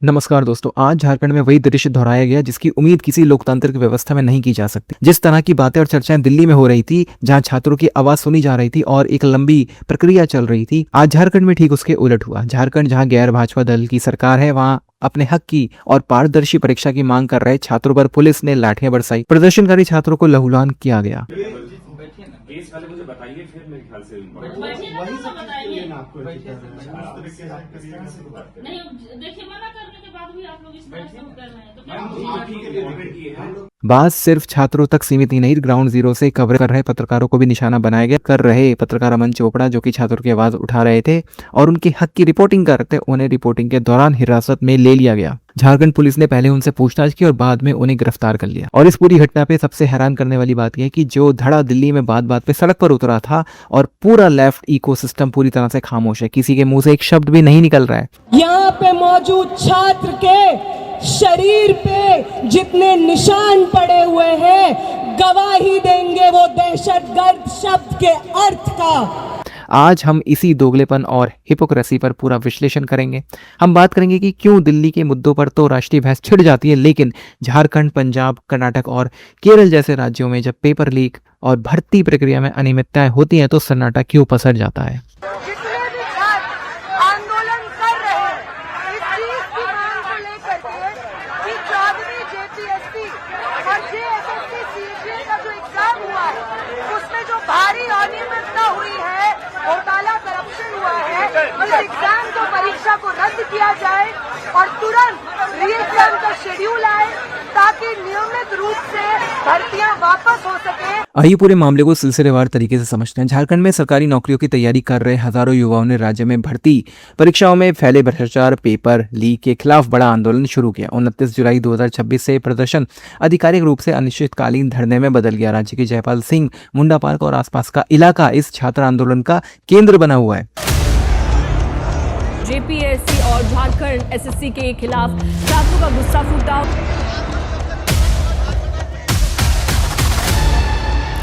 नमस्कार दोस्तों, आज झारखंड में वही दृश्य दोहराया गया जिसकी उम्मीद किसी लोकतांत्रिक व्यवस्था में नहीं की जा सकती। जिस तरह की बातें और चर्चाएं दिल्ली में हो रही थी, जहां छात्रों की आवाज सुनी जा रही थी और एक लंबी प्रक्रिया चल रही थी, आज झारखंड में ठीक उसके उलट हुआ। झारखंड जहां गैर भाजपा दल की सरकार है, वहां अपने हक की और पारदर्शी परीक्षा की मांग कर रहे छात्रों पर पुलिस ने लाठियां बरसाई। प्रदर्शनकारी छात्रों को लहूलुहान किया गया। केस वाले मुझे बताइए, फिर मेरे ख्याल से वही सब बताइए नहीं। देखिए, मना करने के बाद भी आप लोग इस तरह से कर रहे हैं तो क्या? बात सिर्फ छात्रों तक सीमित ही नहीं, ग्राउंड जीरो से कवर कर रहे पत्रकारों को भी निशाना बनाया गया। कर रहे पत्रकार अमन चोपड़ा, जो कि छात्रों की आवाज उठा रहे थे और उनके हक की रिपोर्टिंग कर रहे थे, उन्हें रिपोर्टिंग के दौरान हिरासत में ले लिया गया। झारखंड पुलिस ने पहले उनसे पूछताछ की और बाद में उन्हें गिरफ्तार कर लिया। और इस पूरी घटना पे सबसे हैरान करने वाली बात यह है कि जो धड़ा दिल्ली में बात बात पे सड़क पर उतरा था और पूरा लेफ्ट इकोसिस्टम पूरी तरह से खामोश है। किसी के मुंह से एक शब्द भी नहीं निकल रहा है। यहाँ पे मौजूद छात्र के शरीर पे जितने निशान पड़े हुए हैं, गवाही देंगे वो दहशतगर्द शब्द के अर्थ का। आज हम इसी दोगलेपन और हिपोक्रेसी पर पूरा विश्लेषण करेंगे। हम बात करेंगे कि क्यों दिल्ली के मुद्दों पर तो राष्ट्रीय बहस छिड़ जाती है, लेकिन झारखंड, पंजाब, कर्नाटक और केरल जैसे राज्यों में जब पेपर लीक और भर्ती प्रक्रिया में अनियमितताएं होती हैं तो सन्नाटा क्यों पसर जाता है। आंदोलन कर रहे हैं इस चीज की मांग को लेकर के कि 14वीं जेपीएससी और जेएसएससी सीजीएल का जो एग्जाम हुआ है, उसमें जो भारी अनियमितता हुई है, घोटाला, करप्शन हुआ है, इस एग्जाम को, परीक्षा को रद्द किया जाए और तुरंत री एग्जाम का शेड्यूल आए ताकि नियमित रूप से भर्तियां वापस हो सके। आइए पूरे मामले को सिलसिलेवार तरीके से समझते हैं। झारखंड में सरकारी नौकरियों की तैयारी कर रहे हजारों युवाओं ने राज्य में भर्ती परीक्षाओं में फैले भ्रष्टाचार, पेपर लीक के खिलाफ बड़ा आंदोलन शुरू किया। 29 जुलाई 2026 से प्रदर्शन आधिकारिक रूप से अनिश्चितकालीन धरने में बदल गया। राज्य के जयपाल सिंह, मुंडा पार्क और आसपास का इलाका इस छात्र आंदोलन का केंद्र बना हुआ है। जेपीएससी और झारखंड एसएससी के खिलाफ छात्रों का गुस्सा फूटा।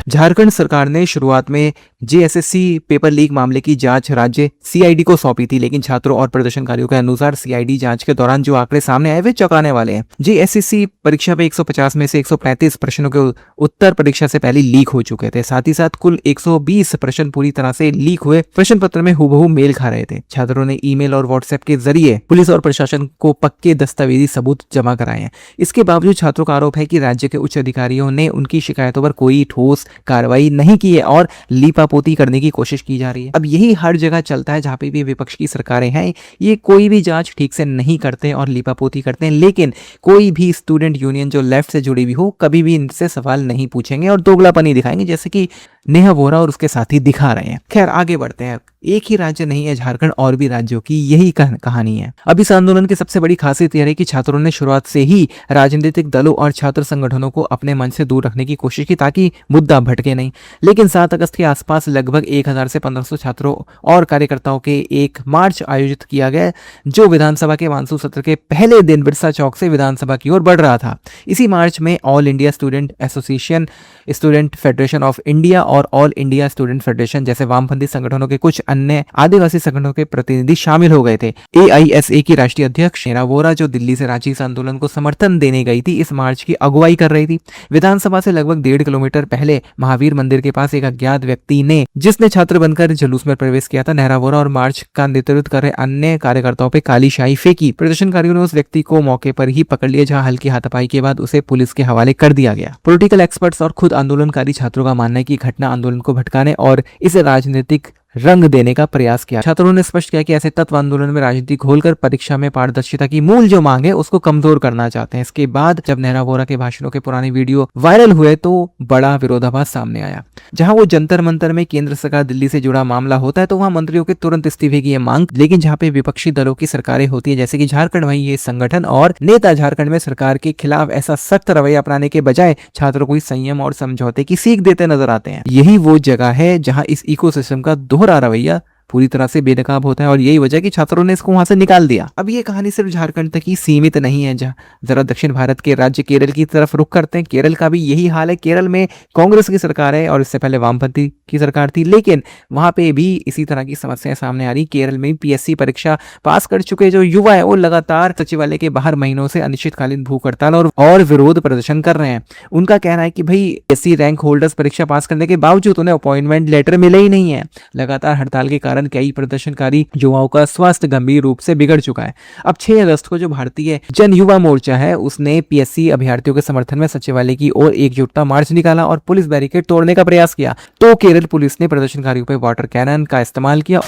झारखंड सरकार ने शुरुआत में जेएसएससी पेपर लीक मामले की जांच राज्य सीआईडी को सौंपी थी, लेकिन छात्रों और प्रदर्शनकारियों के अनुसार सीआईडी जांच के दौरान जो आंकड़े सामने आए वे चौंकाने वाले हैं। जेएसएससी परीक्षा पे 150 में से 135 प्रश्नों के उत्तर परीक्षा से पहले लीक हो चुके थे। साथ ही साथ कुल 120 प्रश्न पूरी तरह से लीक हुए प्रश्न पत्र में हूबहू मेल खा रहे थे। छात्रों ने ईमेल और व्हाट्सएप के जरिए पुलिस और प्रशासन को पक्के दस्तावेजी सबूत जमा कराए हैं। इसके बावजूद छात्रों का आरोप है कि राज्य के उच्च अधिकारियों ने उनकी शिकायतों पर कोई ठोस कार्रवाई नहीं की है और लीपापोती करने की कोशिश की जा रही है। अब यही हर जगह चलता है, जहां पे भी विपक्ष की सरकारें हैं, ये कोई भी जांच ठीक से नहीं करते और लीपापोती करते हैं। लेकिन कोई भी स्टूडेंट यूनियन जो लेफ्ट से जुड़ी हुई हो, कभी भी इनसे सवाल नहीं पूछेंगे और दोगलापनी दिखाएंगे, जैसे कि नेहा वोरा और उसके साथी दिखा रहे हैं। खैर, आगे बढ़ते हैं। एक ही राज्य नहीं है झारखंड, और भी राज्यों की यही कहानी है। अब इस आंदोलन की सबसे बड़ी खासियत यह है कि छात्रों ने शुरुआत से ही राजनीतिक दलों और छात्र संगठनों को अपने मंच से दूर रखने की कोशिश की ताकि मुद्दा भटके नहीं। लेकिन 7 अगस्त के आसपास लगभग 1000 से 1500 छात्रों और कार्यकर्ताओं के एक मार्च आयोजित किया गया, जो विधानसभा के मानसून सत्र के पहले दिन बिरसा चौक से विधानसभा की ओर बढ़ रहा था। इसी मार्च में all India student association, student federation of India और ऑल इंडिया स्टूडेंट फेडरेशन जैसे वामपंथी संगठनों के कुछ अन्य आदिवासी संगठनों के प्रतिनिधि शामिल हो गए थे। एआईएसए की राष्ट्रीय अध्यक्ष नेहा वोरा, जो दिल्ली से रांची इस आंदोलन को समर्थन देने गई थी, इस मार्च की अगुवाई कर रही थी। विधानसभा से लगभग 1.5 किलोमीटर पहले महावीर मंदिर के पास एक अज्ञात व्यक्ति ने, जिसने छात्र बनकर जुलूस में प्रवेश किया था, नेहा वोरा और मार्च का नेतृत्व कर रहे अन्य कार्यकर्ताओं पर काली शाही फेंकी। प्रदर्शनकारियों ने उस व्यक्ति को मौके पर ही पकड़ लिया, जहां हल्की हाथापाई के बाद उसे पुलिस के हवाले कर दिया गया। पॉलिटिकल एक्सपर्ट्स और खुद आंदोलनकारी छात्रों का मानना है कि घटना आंदोलन को भटकाने और इसे राजनीतिक रंग देने का प्रयास किया। छात्रों ने स्पष्ट किया कि ऐसे तत्व आंदोलन में राजनीति घोलकर परीक्षा में पारदर्शिता की मूल जो मांग है उसको कमजोर करना चाहते हैं। इसके बाद जब नेहा वोरा के भाषणों के पुराने वीडियो वायरल हुए तो बड़ा विरोधाभास सामने आया। जहां वो जंतर मंतर में केंद्र सरकार दिल्ली से जुड़ा मामला होता है तो वहां मंत्रियों के तुरंत इस्तीफे की मांग, लेकिन जहां पे विपक्षी दलों की सरकारें होती है, जैसे कि झारखंड, वहीं ये संगठन और नेता झारखंड में सरकार के खिलाफ ऐसा सख्त रवैया अपनाने के बजाय छात्रों को संयम और समझौते की सीख देते नजर आते हैं। यही वो जगह है जहां इस इकोसिस्टम का दोहरा रवैया पूरी तरह से बेनकाब होता है और यही वजह कि छात्रों ने इसको वहां से निकाल दिया। अब ये कहानी सिर्फ झारखंड तक ही सीमित नहीं है। जरा दक्षिण भारत के राज्य केरल की तरफ रुख करते हैं। केरल का भी यही हाल है। केरल में कांग्रेस की सरकार है और इससे पहले वामपंथी की सरकार थी, लेकिन वहां पे भी इसी तरह की समस्याएं सामने आ रही। केरल में पीएससी परीक्षा पास कर चुके जो युवा है वो लगातार सचिवालय के बाहर महीनों से अनिश्चितकालीन भूख हड़ताल और विरोध प्रदर्शन कर रहे हैं। उनका कहना है कि भाई पीएससी रैंक होल्डर्स परीक्षा पास करने के बावजूद उन्हें अपॉइंटमेंट लेटर मिले ही नहीं है। लगातार हड़ताल के कारण कई प्रदर्शनकारी युवाओं का स्वास्थ्य गंभीर रूप से बिगड़ चुका है। अब 6 अगस्त को जो भारतीय जन युवा मोर्चा है उसने पीएससी अभ्यर्थियों के समर्थन में सचिवालय की ओर एकजुटता मार्च निकाला और पुलिस बैरिकेड तोड़ने का प्रयास किया, तो केरल पुलिस ने प्रदर्शनकारियों पर वाटर कैनन का इस्तेमाल किया।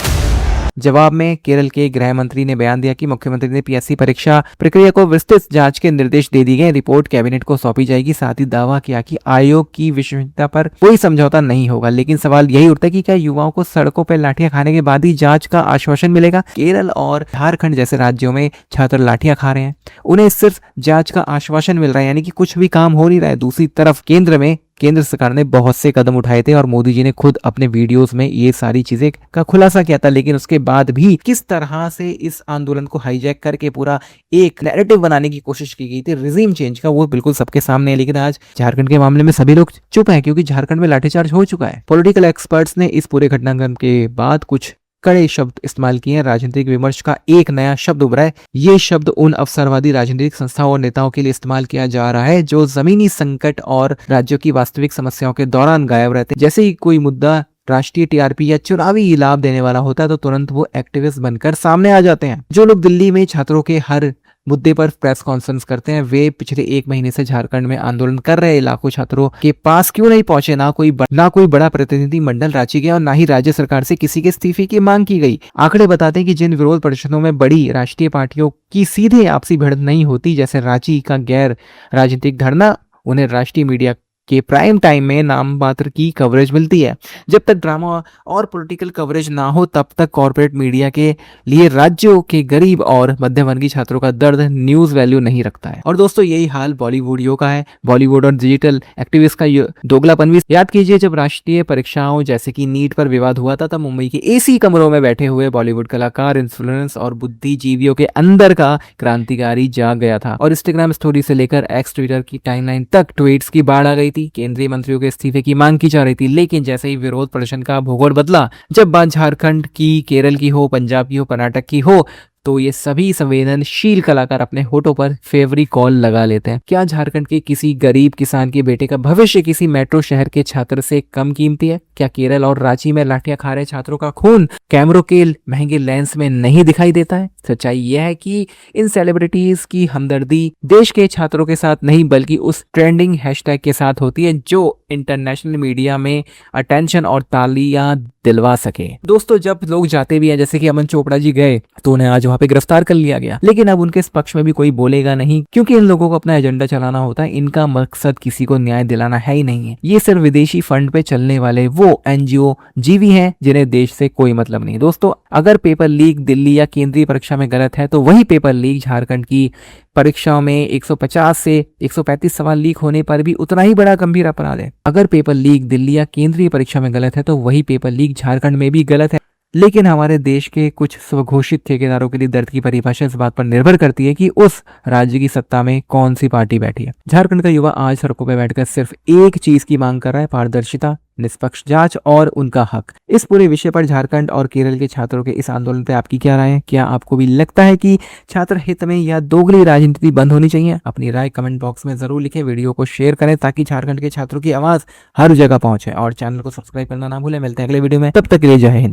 जवाब में केरल के गृह मंत्री ने बयान दिया कि मुख्यमंत्री ने पीएससी परीक्षा प्रक्रिया को विस्तृत जांच के निर्देश दे दिए गए। रिपोर्ट कैबिनेट को सौंपी जाएगी। साथ ही दावा किया कि आयोग की विश्वसनीयता पर कोई समझौता नहीं होगा। लेकिन सवाल यही उठता है कि क्या युवाओं को सड़कों पर लाठियां खाने के बाद ही जांच का आश्वासन मिलेगा? केरल और झारखंड जैसे राज्यों में छात्र लाठियां खा रहे हैं, उन्हें सिर्फ जांच का आश्वासन मिल रहा है, यानी कि कुछ भी काम हो नहीं रहा है। दूसरी तरफ केंद्र सरकार ने बहुत से कदम उठाए थे और मोदी जी ने खुद अपने वीडियोस में ये सारी चीजें का खुलासा किया था, लेकिन उसके बाद भी किस तरह से इस आंदोलन को हाईजैक करके पूरा एक नैरेटिव बनाने की कोशिश की गई थी रिजीम चेंज का, वो बिल्कुल सबके सामने है। लेकिन आज झारखंड के मामले में सभी लोग चुप हैं क्योंकि झारखंड में लाठीचार्ज हो चुका है। पॉलिटिकल एक्सपर्ट्स ने इस पूरे घटनाक्रम के बाद कुछ कड़े शब्द इस्तेमाल किए हैं। राजनीतिक विमर्श का एक नया शब्द उभरा है। ये शब्द उन अवसरवादी राजनीतिक संस्थाओं और नेताओं के लिए इस्तेमाल किया जा रहा है जो जमीनी संकट और राज्यों की वास्तविक समस्याओं के दौरान गायब रहते हैं। जैसे ही कोई मुद्दा राष्ट्रीय टीआरपी या चुनावी लाभ देने वाला होता है तो तुरंत वो एक्टिविस्ट बनकर सामने आ जाते हैं। जो लोग दिल्ली में छात्रों के हर मुद्दे पर प्रेस कॉन्फ्रेंस करते हैं, वे पिछले 1 महीने से झारखंड में आंदोलन कर रहे लाखों छात्रों के पास क्यों नहीं पहुंचे? ना कोई बड़ा प्रतिनिधि मंडल रांची गया और ना ही राज्य सरकार से किसी के इस्तीफे की मांग की गई। आंकड़े बताते हैं कि जिन विरोध प्रदर्शनों में बड़ी राष्ट्रीय पार्टियों की सीधे आपसी भिड़ंत नहीं होती, जैसे रांची का गैर राजनीतिक धरना, उन्हें राष्ट्रीय मीडिया के प्राइम टाइम में नाम मात्र की कवरेज मिलती है। जब तक ड्रामा और पॉलिटिकल कवरेज ना हो तब तक कॉर्पोरेट मीडिया के लिए राज्यों के गरीब और मध्यवर्गीय छात्रों का दर्द न्यूज वैल्यू नहीं रखता है। और दोस्तों यही हाल बॉलीवुड का है। बॉलीवुड और डिजिटल एक्टिविस्ट का दोगलापन भी याद कीजिए। जब राष्ट्रीय परीक्षाओं जैसे कि नीट पर विवाद हुआ था तब मुंबई के एसी कमरों में बैठे हुए बॉलीवुड कलाकार, इन्फ्लुएंस और बुद्धिजीवियों के अंदर का क्रांतिकारी जाग गया था और इंस्टाग्राम स्टोरी से लेकर एक्स ट्विटर की टाइमलाइन तक ट्वीट्स की बाढ़ आ गई थी। केंद्रीय मंत्रियों के इस्तीफे की मांग की जा रही थी, लेकिन जैसे ही विरोध प्रदर्शन का भूगोल बदला, जब बात झारखंड की, केरल की हो, पंजाब की हो, कर्नाटक की हो, तो ये सभी संवेदनशील कलाकार अपने होठों पर फेवरी कॉल लगा लेते हैं। क्या झारखंड के किसी गरीब किसान के बेटे का भविष्य किसी मेट्रो शहर के छात्र से कम कीमती है? क्या केरल और रांची में लाठियां खा रहे छात्रों का खून कैमरों के महंगे लेंस में नहीं दिखाई देता है? सच्चाई यह है कि इन सेलिब्रिटीज की हमदर्दी देश के छात्रों के साथ नहीं बल्कि उस ट्रेंडिंग हैशटैग के साथ होती है जो इंटरनेशनल मीडिया में अटेंशन और तालियां दिलवा सके। दोस्तों जब लोग जाते भी हैं, जैसे कि अमन चोपड़ा जी गए तो उन्हें आज वहां पे गिरफ्तार कर लिया गया, लेकिन अब उनके पक्ष में भी कोई बोलेगा नहीं क्योंकि इन लोगों को अपना एजेंडा चलाना होता है। इनका मकसद किसी को न्याय दिलाना है ही नहीं है। ये सिर्फ विदेशी फंड पे चलने वाले वो एनजीओ जीवी हैं जिन्हें देश से कोई मतलब नहीं। दोस्तों अगर पेपर लीक दिल्ली या केंद्रीय परीक्षा में गलत है तो वही पेपर लीक झारखंड की परीक्षाओं में 150 से 135 सवाल लीक होने पर भी उतना ही बड़ा गंभीर अपराध है। अगर पेपर लीक दिल्ली या केंद्रीय परीक्षा में गलत है तो वही पेपर लीक झारखंड में भी गलत है। लेकिन हमारे देश के कुछ स्वघोषित ठेकेदारों के लिए दर्द की परिभाषा इस बात पर निर्भर करती है कि उस राज्य की सत्ता में कौन सी पार्टी बैठी है। झारखंड का युवा आज सड़कों पर बैठकर सिर्फ एक चीज की मांग कर रहा है, पारदर्शिता, निष्पक्ष जांच और उनका हक। इस पूरे विषय पर झारखंड और केरल के छात्रों के इस आंदोलन पे आपकी क्या राय है? क्या आपको भी लगता है कि छात्र हित में या दोगली राजनीति बंद होनी चाहिए? अपनी राय कमेंट बॉक्स में जरूर लिखें, वीडियो को शेयर करें ताकि झारखंड के छात्रों की आवाज हर जगह पहुंचे और चैनल को सब्सक्राइब करना ना भूलें। मिलते हैं अगले वीडियो में, तब तक के लिए जय हिंद।